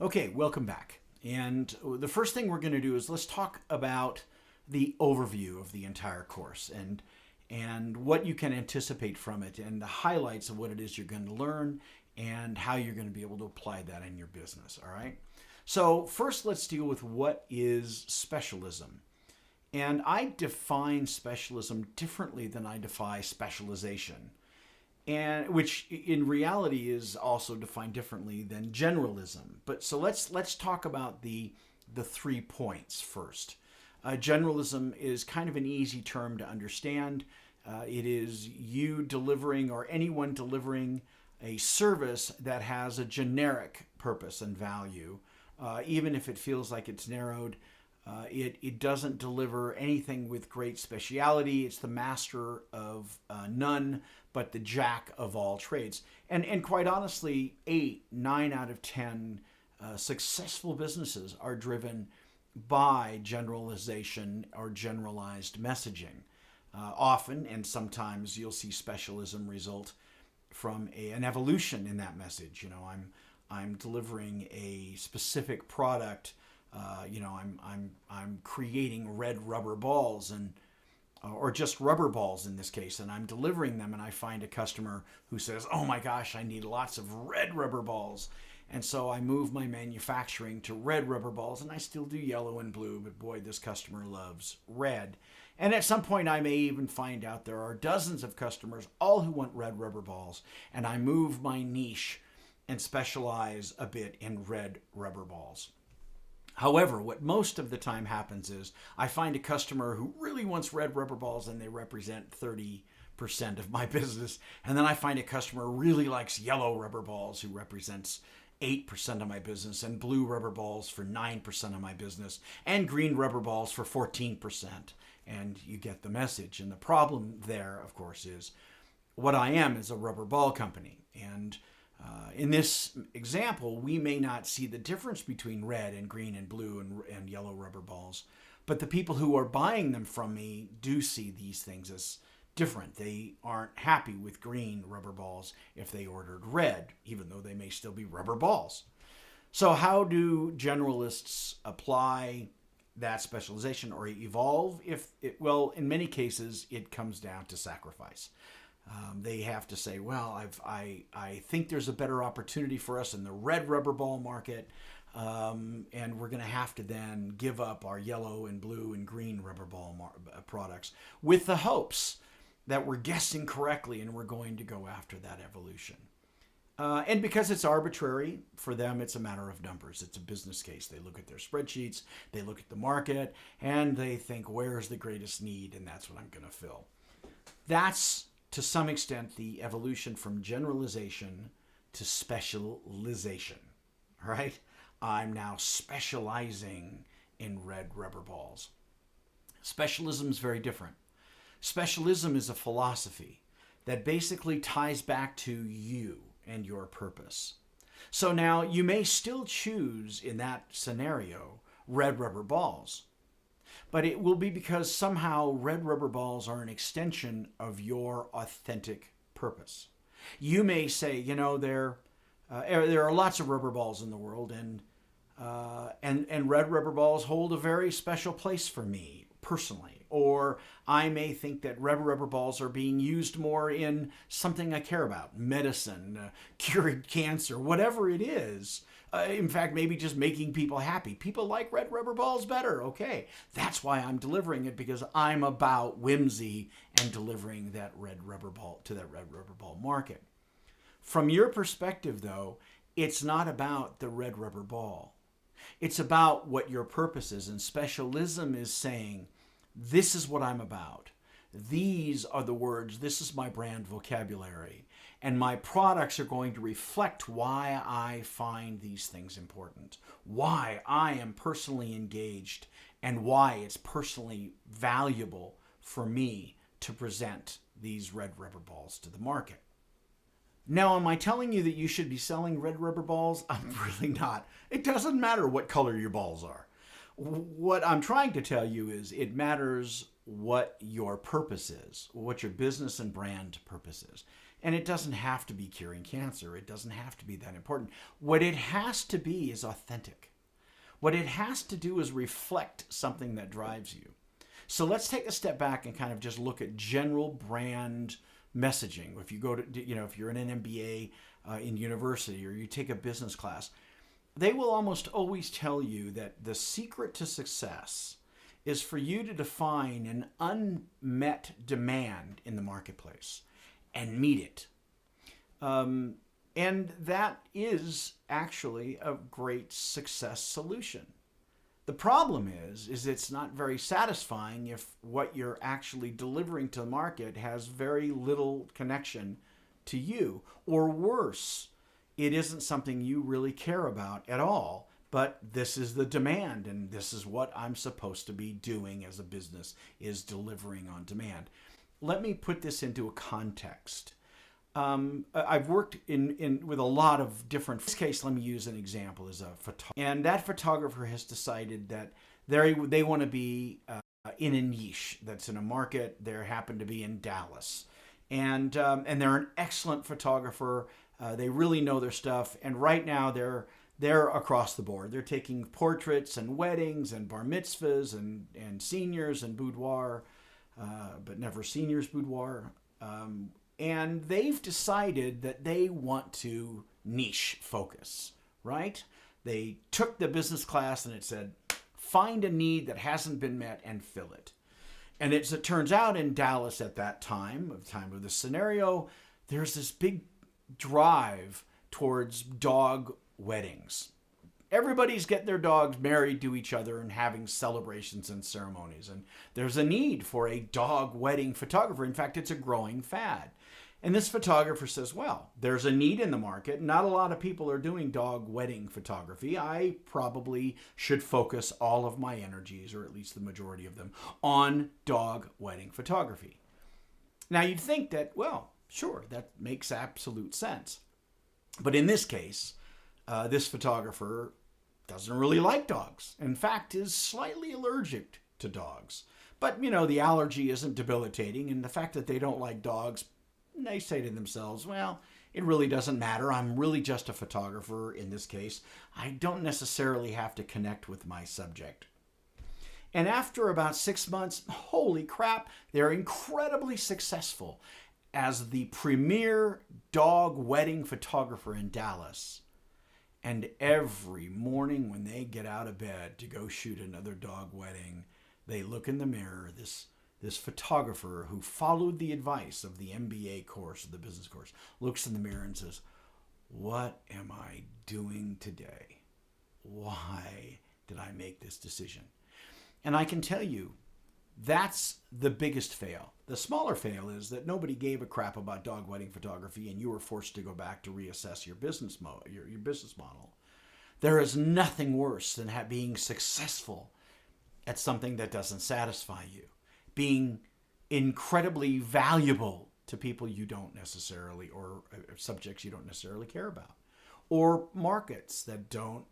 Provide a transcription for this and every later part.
Okay, welcome back. And the first thing we're going to do is let's talk about the overview of the entire course and what you can anticipate from it and the highlights of what it is you're going to learn and how you're going to be able to apply that in your business, all right? So first, let's deal with what is specialism. And I define specialism differently than I define specialization, and which in reality is also defined differently than generalism. But so let's talk about the 3 points first. Generalism is kind of an easy term to understand. It is you delivering or anyone delivering a service that has a generic purpose and value, even if it feels like it's narrowed. It doesn't deliver anything with great speciality. It's the master of none, but the jack of all trades. And quite honestly, 9 out of 10 successful businesses are driven by generalization or generalized messaging. Often, and sometimes, you'll see specialism result from an evolution in that message. I'm delivering a specific product. I'm creating red rubber balls or just rubber balls in this case, and I'm delivering them, and I find a customer who says, "Oh my gosh, I need lots of red rubber balls." And so I move my manufacturing to red rubber balls, and I still do yellow and blue, but boy, this customer loves red. And at some point, I may even find out there are dozens of customers, all who want red rubber balls, and I move my niche and specialize a bit in red rubber balls. However, what most of the time happens is I find a customer who really wants red rubber balls and they represent 30% of my business. And then I find a customer who really likes yellow rubber balls who represents 8% of my business, and blue rubber balls for 9% of my business, and green rubber balls for 14%. And you get the message. And the problem there, of course, is what I am is a rubber ball company. And in this example, we may not see the difference between red and green and blue and yellow rubber balls, but the people who are buying them from me do see these things as different. They aren't happy with green rubber balls if they ordered red, even though they may still be rubber balls. So how do generalists apply that specialization or evolve? Well, in many cases, it comes down to sacrifice. They have to say, well, I think there's a better opportunity for us in the red rubber ball market, and we're going to have to then give up our yellow and blue and green rubber ball products with the hopes that we're guessing correctly and we're going to go after that evolution. And because it's arbitrary, for them, it's a matter of numbers. It's a business case. They look at their spreadsheets, they look at the market, and they think, where's the greatest need? And that's what I'm going to fill. That's, to some extent, the evolution from generalization to specialization, right? I'm now specializing in red rubber balls. Specialism is very different. Specialism is a philosophy that basically ties back to you and your purpose. So now you may still choose in that scenario red rubber balls, but it will be because somehow red rubber balls are an extension of your authentic purpose. You may say, there are lots of rubber balls in the world, and red rubber balls hold a very special place for me personally. Or I may think that red rubber balls are being used more in something I care about, medicine, curing cancer, whatever it is. In fact, maybe just making people happy. People like red rubber balls better. Okay, that's why I'm delivering it, because I'm about whimsy and delivering that red rubber ball to that red rubber ball market. From your perspective, though, it's not about the red rubber ball. It's about what your purpose is. And specialism is saying, this is what I'm about. These are the words. This is my brand vocabulary. And my products are going to reflect why I find these things important, why I am personally engaged, and why it's personally valuable for me to present these red rubber balls to the market. Now, am I telling you that you should be selling red rubber balls? I'm really not. It doesn't matter what color your balls are. What I'm trying to tell you is it matters what your purpose is, what your business and brand purpose is. And it doesn't have to be curing cancer. It doesn't have to be that important. What it has to be is authentic. What it has to do is reflect something that drives you. So let's take a step back and kind of just look at general brand messaging. If you go to, if you're in an MBA in university, or you take a business class, they will almost always tell you that the secret to success is for you to define an unmet demand in the marketplace and meet it. And that is actually a great success solution. The problem is it's not very satisfying if what you're actually delivering to the market has very little connection to you. Or worse, it isn't something you really care about at all, but this is the demand, and this is what I'm supposed to be doing as a business, is delivering on demand. Let me put this into a context. I've worked with a lot of different. In this case, let me use an example as a photographer, and that photographer has decided that they want to be in a niche that's in a market. They happen to be in Dallas, and they're an excellent photographer. They really know their stuff, and right now they're across the board. They're taking portraits and weddings and bar mitzvahs and seniors and boudoir, but never seniors boudoir. And they've decided that they want to niche focus, right? They took the business class and it said, find a need that hasn't been met and fill it. And it turns out in Dallas at that time of the scenario, there's this big drive towards dog weddings. Everybody's getting their dogs married to each other and having celebrations and ceremonies. And there's a need for a dog wedding photographer. In fact, it's a growing fad. And this photographer says, well, there's a need in the market. Not a lot of people are doing dog wedding photography. I probably should focus all of my energies, or at least the majority of them, on dog wedding photography. Now, you'd think that, well, sure, that makes absolute sense. But in this case, this photographer doesn't really like dogs. In fact, is slightly allergic to dogs. But, the allergy isn't debilitating, and the fact that they don't like dogs, they say to themselves, well, it really doesn't matter. I'm really just a photographer in this case. I don't necessarily have to connect with my subject. And after about 6 months, holy crap, they're incredibly successful as the premier dog wedding photographer in Dallas. And every morning when they get out of bed to go shoot another dog wedding, they look in the mirror, this photographer who followed the advice of the MBA course, the business course, looks in the mirror and says, what am I doing today? Why did I make this decision? And I can tell you, that's the biggest fail. The smaller fail is that nobody gave a crap about dog wedding photography and you were forced to go back to reassess your business model. There is nothing worse than being successful at something that doesn't satisfy you. Being incredibly valuable to people you don't necessarily, or subjects you don't necessarily care about, or markets that don't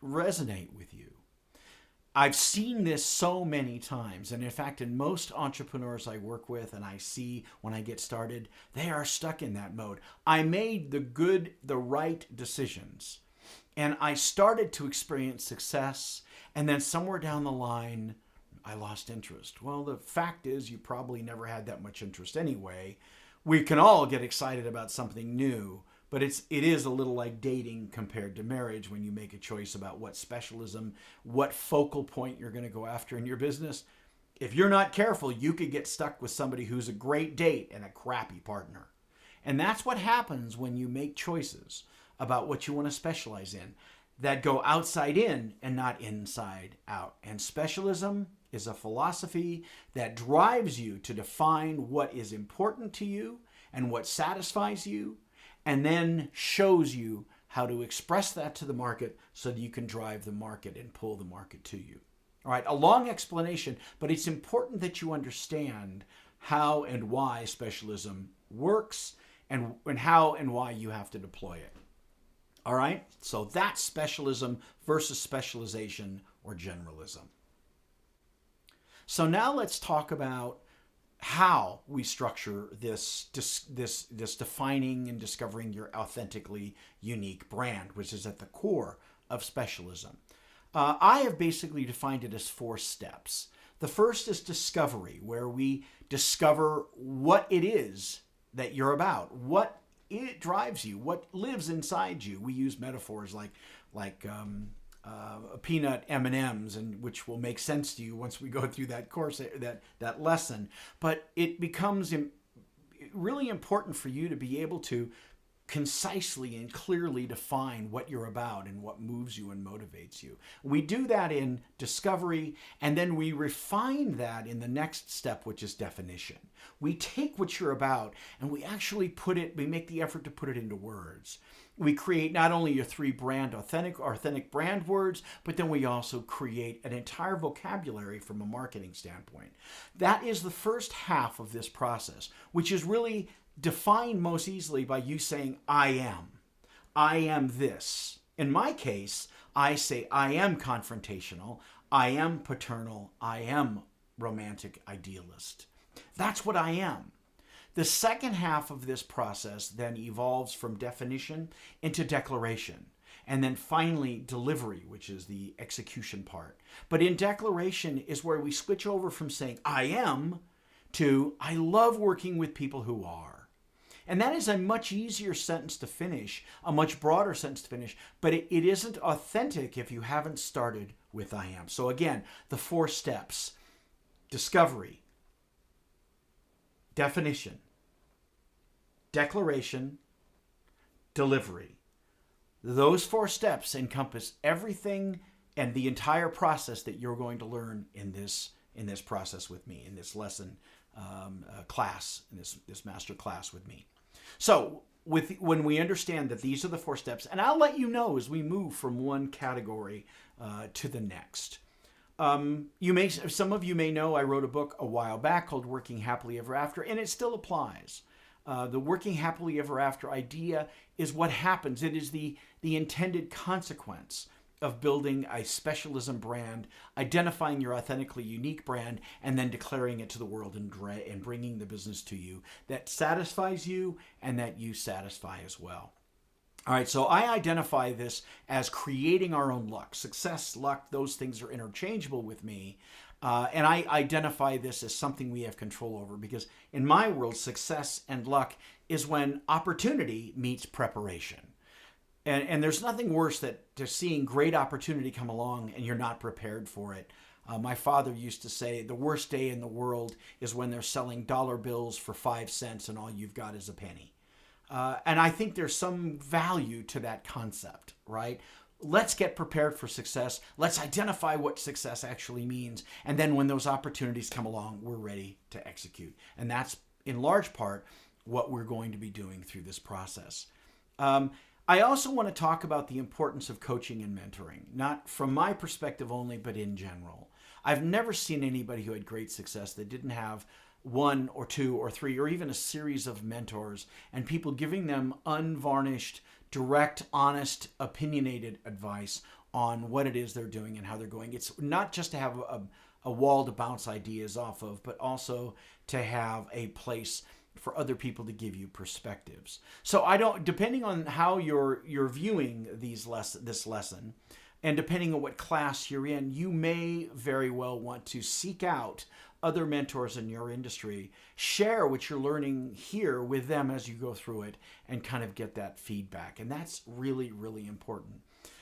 resonate with you. I've seen this so many times, and in fact, in most entrepreneurs I work with and I see when I get started, they are stuck in that mode. I made the right decisions, and I started to experience success, and then somewhere down the line, I lost interest. Well, the fact is you probably never had that much interest anyway. We can all get excited about something new, but it is a little like dating compared to marriage when you make a choice about what specialism, what focal point you're going to go after in your business. If you're not careful, you could get stuck with somebody who's a great date and a crappy partner. And that's what happens when you make choices about what you want to specialize in that go outside in and not inside out. And specialism is a philosophy that drives you to define what is important to you and what satisfies you, and then shows you how to express that to the market so that you can drive the market and pull the market to you. All right, a long explanation, but it's important that you understand how and why specialism works and how and why you have to deploy it. All right, so that's specialism versus specialization or generalism. So now let's talk about how we structure this defining and discovering your authentically unique brand, which is at the core of specialism. I have basically defined it as 4 steps. The first is discovery, where we discover what it is that you're about, what it drives you, what lives inside you. We use metaphors like peanut M&Ms, and which will make sense to you once we go through that course, that lesson. But it becomes really important for you to be able to concisely and clearly define what you're about and what moves you and motivates you. We do that in discovery, and then we refine that in the next step, which is definition. We take what you're about and we actually we make the effort to put it into words. We create not only your 3 authentic brand words, but then we also create an entire vocabulary from a marketing standpoint. That is the first half of this process, which is really defined most easily by you saying, I am. I am this. In my case, I say I am confrontational, I am paternal, I am romantic idealist. That's what I am. The second half of this process then evolves from definition into declaration, and then finally delivery, which is the execution part. But in declaration is where we switch over from saying I am to I love working with people who are. And that is a much easier sentence to finish, a much broader sentence to finish, but it isn't authentic if you haven't started with I am. So again, the 4 steps: discovery, definition, declaration, delivery. Those 4 steps encompass everything and the entire process that you're going to learn in this process with me, in this lesson class, in this master class with me. So when we understand that these are the 4 steps, and I'll let you know as we move from one category to the next. Some of you may know I wrote a book a while back called Working Happily Ever After, and it still applies. The working happily ever after idea is what happens. It is the intended consequence of building a specialism brand, identifying your authentically unique brand, and then declaring it to the world and bringing the business to you that satisfies you and that you satisfy as well. All right, so I identify this as creating our own luck. Success, luck, those things are interchangeable with me. And I identify this as something we have control over, because in my world, success and luck is when opportunity meets preparation. And there's nothing worse than seeing great opportunity come along and you're not prepared for it. My father used to say the worst day in the world is when they're selling dollar bills for 5 cents and all you've got is a penny. And I think there's some value to that concept, right? Let's get prepared for success. Let's identify what success actually means. And then when those opportunities come along, we're ready to execute. And that's in large part what we're going to be doing through this process. I also want to talk about the importance of coaching and mentoring, not from my perspective only, but in general. I've never seen anybody who had great success that didn't have 1 or 2 or 3 or even a series of mentors and people giving them unvarnished, direct, honest, opinionated advice on what it is they're doing and how they're going. It's not just to have a wall to bounce ideas off of, but also to have a place for other people to give you perspectives. So depending on how you're viewing this lesson, and depending on what class you're in, you may very well want to seek out other mentors in your industry, share what you're learning here with them as you go through it, and kind of get that feedback. And that's really, really important.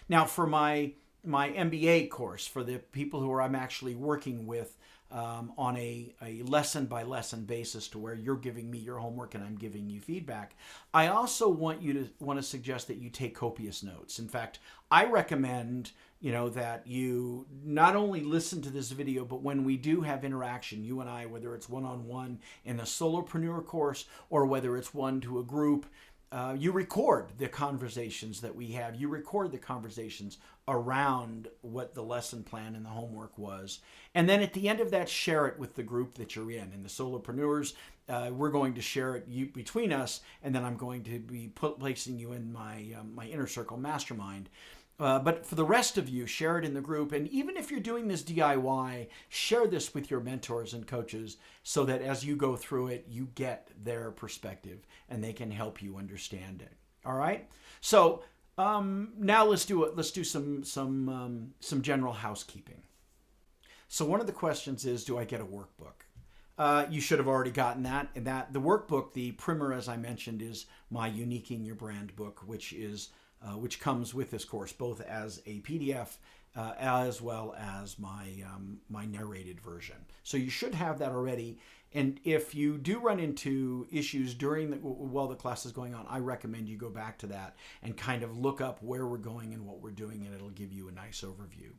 Now, for my MBA course, for the people who I'm actually working with on a lesson-by-lesson basis, to where you're giving me your homework and I'm giving you feedback, I also want to suggest that you take copious notes. In fact, I recommend that you not only listen to this video, but when we do have interaction, you and I, whether it's one-on-one in the solopreneur course or whether it's one to a group, you record the conversations that we have. You record the conversations around what the lesson plan and the homework was. And then at the end of that, share it with the group that you're in. And the solopreneurs, we're going to share it between us, and then I'm going to be placing you in my inner circle mastermind. But for the rest of you, share it in the group. And even if you're doing this DIY, share this with your mentors and coaches so that as you go through it, you get their perspective and they can help you understand it. All right. So now let's do some general housekeeping. So one of the questions is, do I get a workbook? You should have already gotten that. And that the workbook, the primer, as I mentioned, is my Uniquing Your Brand book, which comes with this course, both as a PDF as well as my narrated version. So you should have that already. And if you do run into issues while the class is going on, I recommend you go back to that and kind of look up where we're going and what we're doing, and it'll give you a nice overview.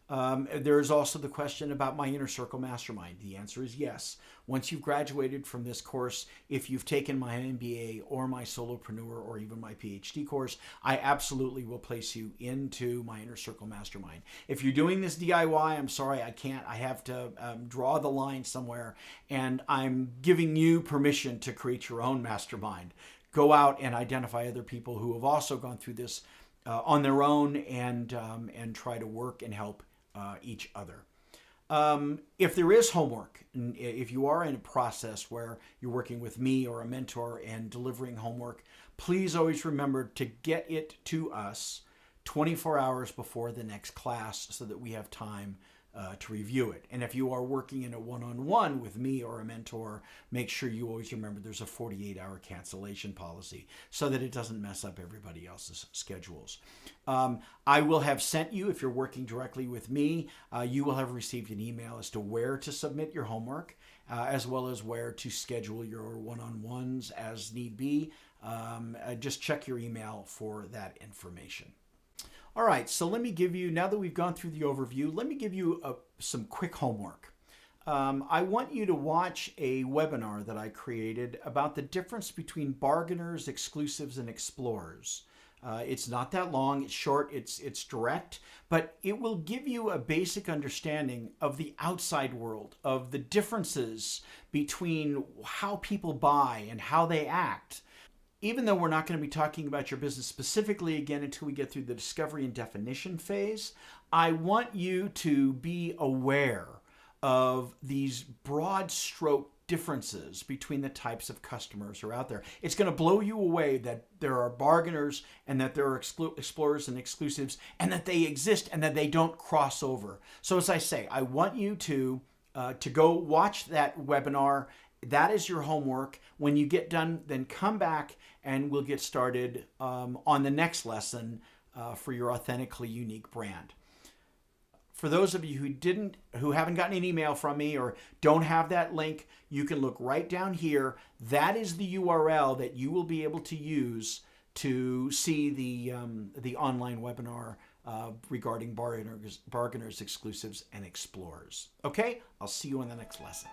There's also the question about my Inner Circle Mastermind. The answer is yes. Once you've graduated from this course, if you've taken my MBA or my Solopreneur or even my PhD course, I absolutely will place you into my Inner Circle Mastermind. If you're doing this DIY, I'm sorry, I can't. I have to draw the line somewhere, and I'm giving you permission to create your own mastermind. Go out and identify other people who have also gone through this on their own and try to work and help each other. If there is homework, if you are in a process where you're working with me or a mentor and delivering homework, please always remember to get it to us 24 hours before the next class so that we have time to review it. And if you are working in a one-on-one with me or a mentor, make sure you always remember there's a 48-hour cancellation policy so that it doesn't mess up everybody else's schedules. I will have sent you, if you're working directly with me, you will have received an email as to where to submit your homework, as well as where to schedule your one-on-ones as need be. Just check your email for that information. All right, so let me give you, now that we've gone through the overview, let me give you some quick homework. I want you to watch a webinar that I created about the difference between bargainers, exclusives, and explorers. It's not that long, it's short, it's direct, but it will give you a basic understanding of the outside world, of the differences between how people buy and how they act. Even though we're not going to be talking about your business specifically again until we get through the discovery and definition phase, I want you to be aware of these broad stroke differences between the types of customers who are out there. It's going to blow you away that there are bargainers and that there are explorers and exclusives and that they exist and that they don't cross over. So as I say, I want you to go watch that webinar. That is your homework. When you get done, then come back and we'll get started on the next lesson for your authentically unique brand. For those of you who haven't gotten an email from me or don't have that link, you can look right down here. That is the URL that you will be able to use to see the online webinar regarding bargainers, exclusives, and explorers. Okay, I'll see you in the next lesson.